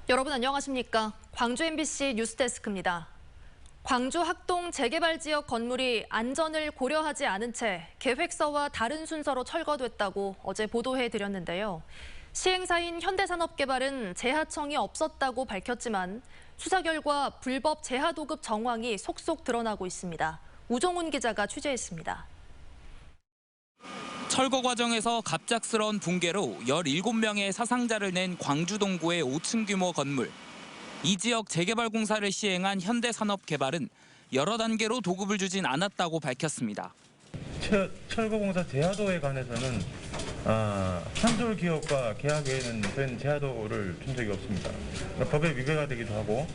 여러분 안녕하십니까? 광주 MBC 뉴스데스크입니다. 광주 학동 재개발 지역 건물이 안전을 고려하지 않은 채 계획서와 다른 순서로 철거됐다고 어제 보도해드렸는데요. 시행사인 현대산업개발은 재하청이 없었다고 밝혔지만 수사 결과 불법 재하도급 정황이 속속 드러나고 있습니다. 우종훈 기자가 취재했습니다. 철거 과정에서 갑작스러운 붕괴로 17명의 사상자를 낸 광주 동구의 5층 규모 건물. 이 지역 재개발 공사를 시행한 현대산업개발은 여러 단계로 도급을 주진 않았다고 밝혔습니다. 철거 공사 재하도에 관해서는 한솔 기업과 계약에는 된 재하도를 준 적이 없습니다. 법에 위배가 되기도 하고.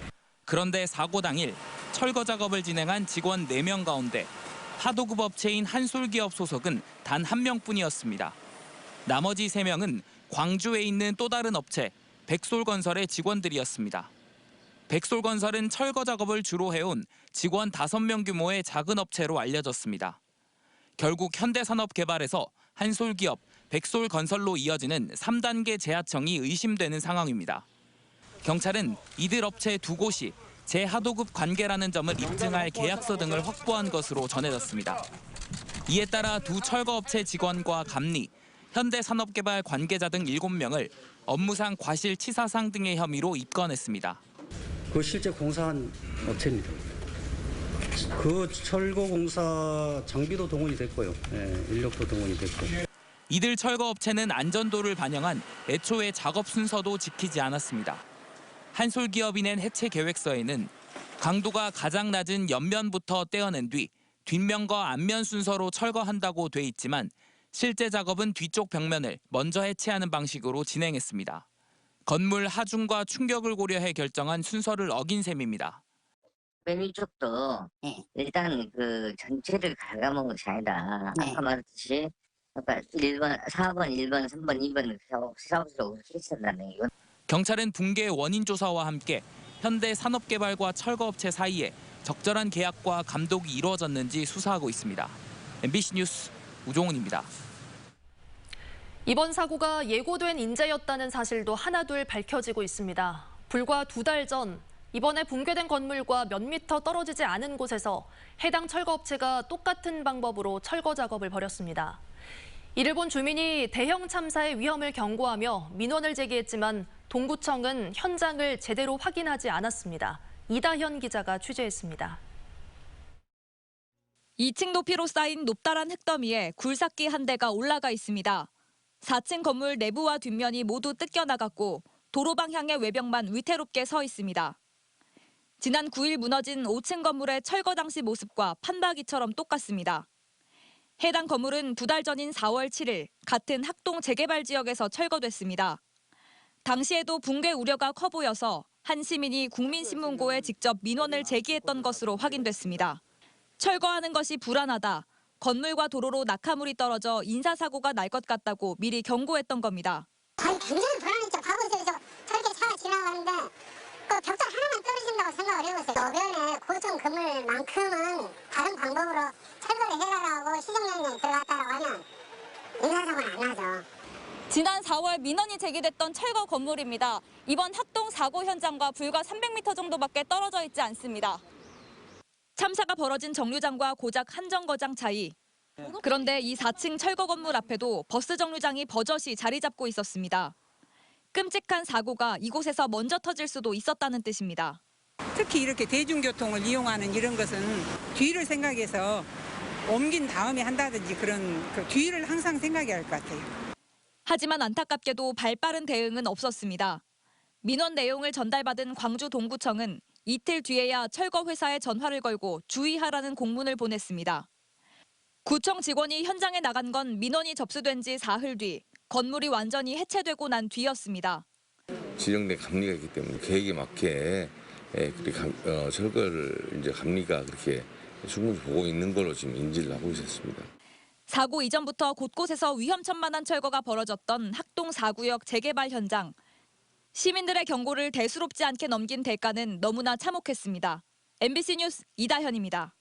그런데 사고 당일 철거 작업을 진행한 직원 4명 가운데 하도급 업체인 한솔기업 소속은 단 1명뿐이었습니다. 나머지 3명은 광주에 있는 또 다른 업체 백솔건설의 직원들이었습니다. 백솔건설은 철거 작업을 주로 해온 직원 5명 규모의 작은 업체로 알려졌습니다. 결국 현대산업개발에서 한솔기업, 백솔건설로 이어지는 3단계 재하청이 의심되는 상황입니다. 경찰은 이들 업체 2곳이 재하도급 관계라는 점을 입증할 계약서 등을 확보한 것으로 전해졌습니다. 이에 따라 두 철거업체 직원과 감리, 현대산업개발 관계자 등 7명을 업무상 과실치사상 등의 혐의로 입건했습니다. 그 실제 공사한 업체입니다. 그 철거 공사 장비도 동원이 됐고요. 인력도 동원이 됐고. 이들 철거업체는 안전도를 반영한 애초에 작업 순서도 지키지 않았습니다. 한솔기업이 낸 해체 계획서에는 강도가 가장 낮은 옆면부터 떼어낸 뒤 뒷면과 앞면 순서로 철거한다고 돼 있지만 실제 작업은 뒤쪽 벽면을 먼저 해체하는 방식으로 진행했습니다. 건물 하중과 충격을 고려해 결정한 순서를 어긴 셈입니다. 맨 위쪽도 일단 그 전체를 갉아먹은 것이 아니라 아까 말했듯이 아까 1번, 4번, 1번, 3번, 2번 사업소로 실시한다는 이건. 경찰은 붕괴 원인 조사와 함께 현대산업개발과 철거업체 사이에 적절한 계약과 감독이 이루어졌는지 수사하고 있습니다. MBC 뉴스 우종훈입니다. 이번 사고가 예고된 인재였다는 사실도 하나둘 밝혀지고 있습니다. 불과 2달 전 이번에 붕괴된 건물과 몇 미터 떨어지지 않은 곳에서 해당 철거업체가 똑같은 방법으로 철거 작업을 벌였습니다. 이를 본 주민이 대형 참사의 위험을 경고하며 민원을 제기했지만 동구청은 현장을 제대로 확인하지 않았습니다. 이다현 기자가 취재했습니다. 2층 높이로 쌓인 높다란 흙더미에 굴삭기 한 대가 올라가 있습니다. 4층 건물 내부와 뒷면이 모두 뜯겨나갔고 도로 방향의 외벽만 위태롭게 서 있습니다. 지난 9일 무너진 5층 건물의 철거 당시 모습과 판박이처럼 똑같습니다. 해당 건물은 2달 전인 4월 7일 같은 학동 재개발 지역에서 철거됐습니다. 당시에도 붕괴 우려가 커 보여서 한 시민이 국민신문고에 직접 민원을 제기했던 것으로 확인됐습니다. 철거하는 것이 불안하다. 건물과 도로로 낙하물이 떨어져 인사사고가 날 것 같다고 미리 경고했던 겁니다. 아니 굉장히 불안했죠. 과거에서 저렇게 차가 지나가는데 그 벽돌 하나만 떨어진다고 생각을 해보세요. 노변에 고층 건물만큼은 다른 방법으로 철거를 해라라고 시정연령에 들어갔다고 하면 인사사고는 안 나죠. 지난 4월 민원이 제기됐던 철거 건물입니다. 이번 학동 사고 현장과 불과 300m 정도밖에 떨어져 있지 않습니다. 참사가 벌어진 정류장과 고작 한 정거장 차이. 그런데 이 4층 철거 건물 앞에도 버스 정류장이 버젓이 자리 잡고 있었습니다. 끔찍한 사고가 이곳에서 먼저 터질 수도 있었다는 뜻입니다. 특히 이렇게 대중교통을 이용하는 이런 것은 뒤를 생각해서 옮긴 다음에 한다든지 그런 그 뒤를 항상 생각해야 할 것 같아요. 하지만 안타깝게도 발빠른 대응은 없었습니다. 민원 내용을 전달받은 광주 동구청은 이틀 뒤에야 철거 회사에 전화를 걸고 주의하라는 공문을 보냈습니다. 구청 직원이 현장에 나간 건 민원이 접수된 지 사흘 뒤 건물이 완전히 해체되고 난 뒤였습니다. 지정된 감리가 있기 때문에 계획에 맞게 철거를 이제 감리가 그렇게 충분히 보고 있는 걸로 지금 인지를 하고 있었습니다. 사고 이전부터 곳곳에서 위험천만한 철거가 벌어졌던 학동 4구역 재개발 현장. 시민들의 경고를 대수롭지 않게 넘긴 대가는 너무나 참혹했습니다. MBC 뉴스 이다현입니다.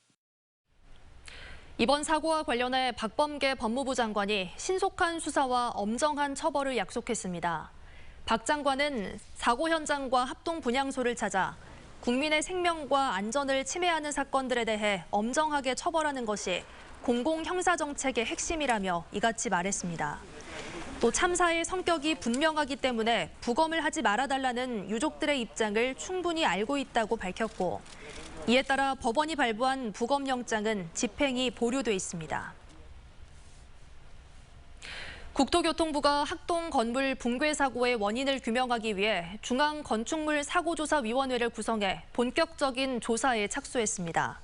이번 사고와 관련해 박범계 법무부 장관이 신속한 수사와 엄정한 처벌을 약속했습니다. 박 장관은 사고 현장과 합동 분향소를 찾아 국민의 생명과 안전을 침해하는 사건들에 대해 엄정하게 처벌하는 것이 공공형사정책의 핵심이라며 이같이 말했습니다. 또 참사의 성격이 분명하기 때문에 부검을 하지 말아달라는 유족들의 입장을 충분히 알고 있다고 밝혔고, 이에 따라 법원이 발부한 부검영장은 집행이 보류돼 있습니다. 국토교통부가 학동 건물 붕괴 사고의 원인을 규명하기 위해 중앙건축물사고조사위원회를 구성해 본격적인 조사에 착수했습니다.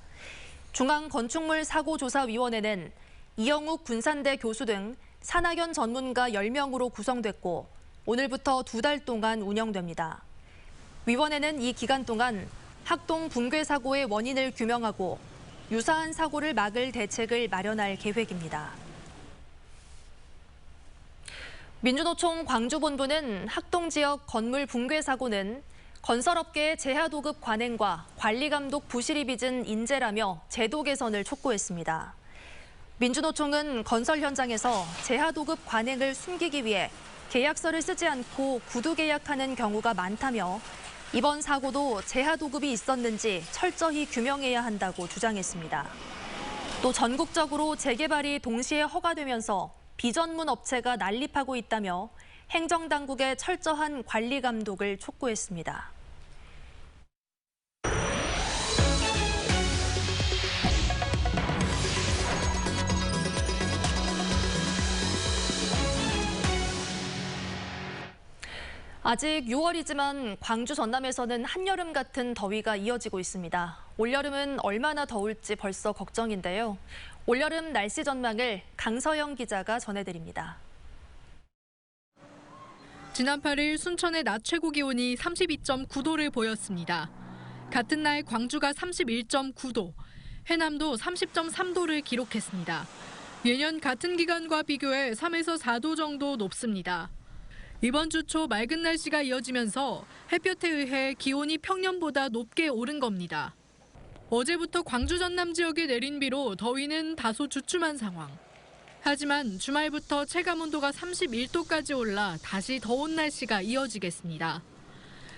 중앙건축물사고조사위원회는 이영욱 군산대 교수 등 산학연 전문가 10명으로 구성됐고 오늘부터 2달 동안 운영됩니다. 위원회는 이 기간 동안 학동 붕괴 사고의 원인을 규명하고 유사한 사고를 막을 대책을 마련할 계획입니다. 민주노총 광주본부는 학동 지역 건물 붕괴 사고는 건설업계의 재하도급 관행과 관리감독 부실이 빚은 인재라며 제도 개선을 촉구했습니다. 민주노총은 건설 현장에서 재하도급 관행을 숨기기 위해 계약서를 쓰지 않고 구두 계약하는 경우가 많다며 이번 사고도 재하도급이 있었는지 철저히 규명해야 한다고 주장했습니다. 또 전국적으로 재개발이 동시에 허가되면서 비전문 업체가 난립하고 있다며 행정당국의 철저한 관리 감독을 촉구했습니다. 아직 6월이지만 광주 전남에서는 한여름 같은 더위가 이어지고 있습니다. 올여름은 얼마나 더울지 벌써 걱정인데요. 올여름 날씨 전망을 강서영 기자가 전해드립니다. 지난 8일 순천의 낮 최고 기온이 32.9도를 보였습니다. 같은 날 광주가 31.9도, 해남도 30.3도를 기록했습니다. 예년 같은 기간과 비교해 3에서 4도 정도 높습니다. 이번 주 초 맑은 날씨가 이어지면서 햇볕에 의해 기온이 평년보다 높게 오른 겁니다. 어제부터 광주 전남 지역에 내린 비로 더위는 다소 주춤한 상황. 하지만 주말부터 체감온도가 31도까지 올라 다시 더운 날씨가 이어지겠습니다.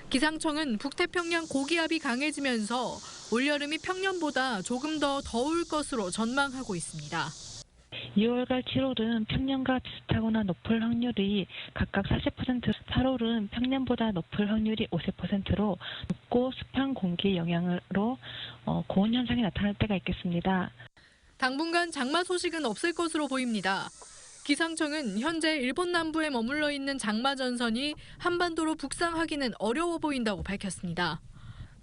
기상청은 북태평양 고기압이 강해지면서 올여름이 평년보다 조금 더 더울 것으로 전망하고 있습니다. 2월과 7월은 평년과 비슷하거나 높을 확률이 각각 40%, 8월은 평년보다 높을 확률이 50%로 덥고 습한 공기 영향으로 고온 현상이 나타날 때가 있겠습니다. 당분간 장마 소식은 없을 것으로 보입니다. 기상청은 현재 일본 남부에 머물러 있는 장마 전선이 한반도로 북상하기는 어려워 보인다고 밝혔습니다.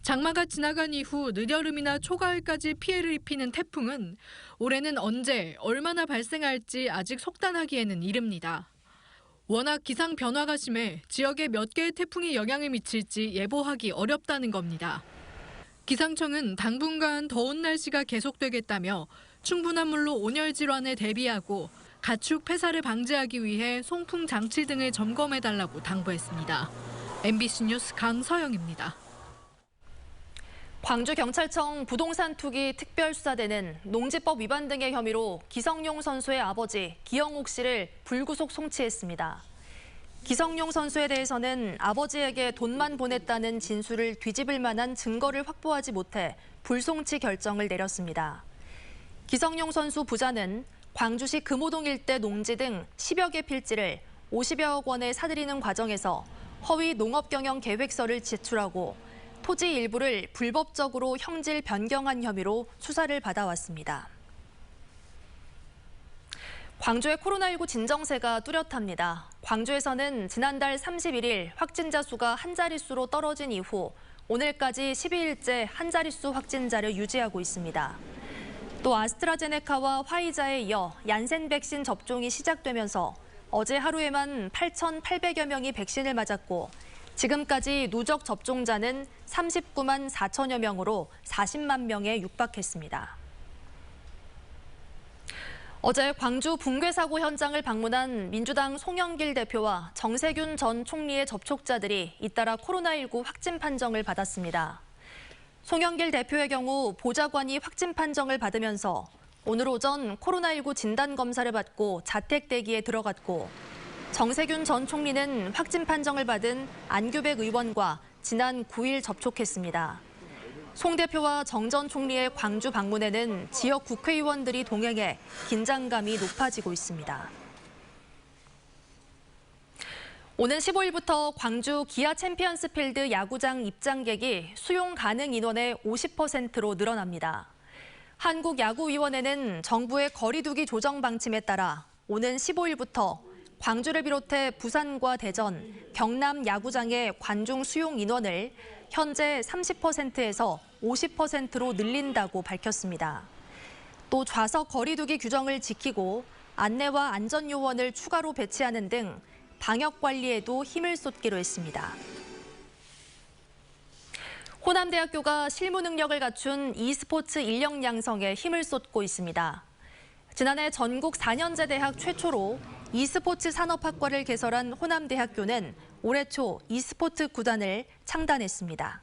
장마가 지나간 이후 늦여름이나 초가을까지 피해를 입히는 태풍은 올해는 언제, 얼마나 발생할지 아직 속단하기에는 이릅니다. 워낙 기상 변화가 심해 지역에 몇 개의 태풍이 영향을 미칠지 예보하기 어렵다는 겁니다. 기상청은 당분간 더운 날씨가 계속되겠다며 충분한 물로 온열 질환에 대비하고 가축 폐사를 방지하기 위해 송풍 장치 등을 점검해달라고 당부했습니다. MBC 뉴스 강서영입니다. 광주경찰청 부동산 투기 특별수사대는 농지법 위반 등의 혐의로 기성용 선수의 아버지 기영옥 씨를 불구속 송치했습니다. 기성용 선수에 대해서는 아버지에게 돈만 보냈다는 진술을 뒤집을 만한 증거를 확보하지 못해 불송치 결정을 내렸습니다. 기성용 선수 부자는 광주시 금호동 일대 농지 등 10여 개 필지를 50여억 원에 사들이는 과정에서 허위 농업경영 계획서를 제출하고 토지 일부를 불법적으로 형질 변경한 혐의로 수사를 받아왔습니다. 광주의 코로나19 진정세가 뚜렷합니다. 광주에서는 지난달 31일 확진자 수가 한 자릿수로 떨어진 이후 오늘까지 12일째 한 자릿수 확진자를 유지하고 있습니다. 또 아스트라제네카와 화이자에 이어 얀센 백신 접종이 시작되면서 어제 하루에만 8,800여 명이 백신을 맞았고 지금까지 누적 접종자는 39만 4천여 명으로 40만 명에 육박했습니다. 어제 광주 붕괴 사고 현장을 방문한 민주당 송영길 대표와 정세균 전 총리의 접촉자들이 잇따라 코로나19 확진 판정을 받았습니다. 송영길 대표의 경우 보좌관이 확진 판정을 받으면서 오늘 오전 코로나19 진단 검사를 받고 자택 대기에 들어갔고 정세균 전 총리는 확진 판정을 받은 안규백 의원과 지난 9일 접촉했습니다. 송 대표와 정 전 총리의 광주 방문에는 지역 국회의원들이 동행해 긴장감이 높아지고 있습니다. 오는 15일부터 광주 기아 챔피언스필드 야구장 입장객이 수용 가능 인원의 50%로 늘어납니다. 한국야구위원회는 정부의 거리두기 조정 방침에 따라 오는 15일부터 광주를 비롯해 부산과 대전, 경남 야구장의 관중 수용 인원을 현재 30%에서 50%로 늘린다고 밝혔습니다. 또 좌석 거리두기 규정을 지키고 안내와 안전요원을 추가로 배치하는 등 방역 관리에도 힘을 쏟기로 했습니다. 호남대학교가 실무 능력을 갖춘 e스포츠 인력 양성에 힘을 쏟고 있습니다. 지난해 전국 4년제 대학 최초로 e스포츠 산업학과를 개설한 호남대학교는 올해 초 e스포츠 구단을 창단했습니다.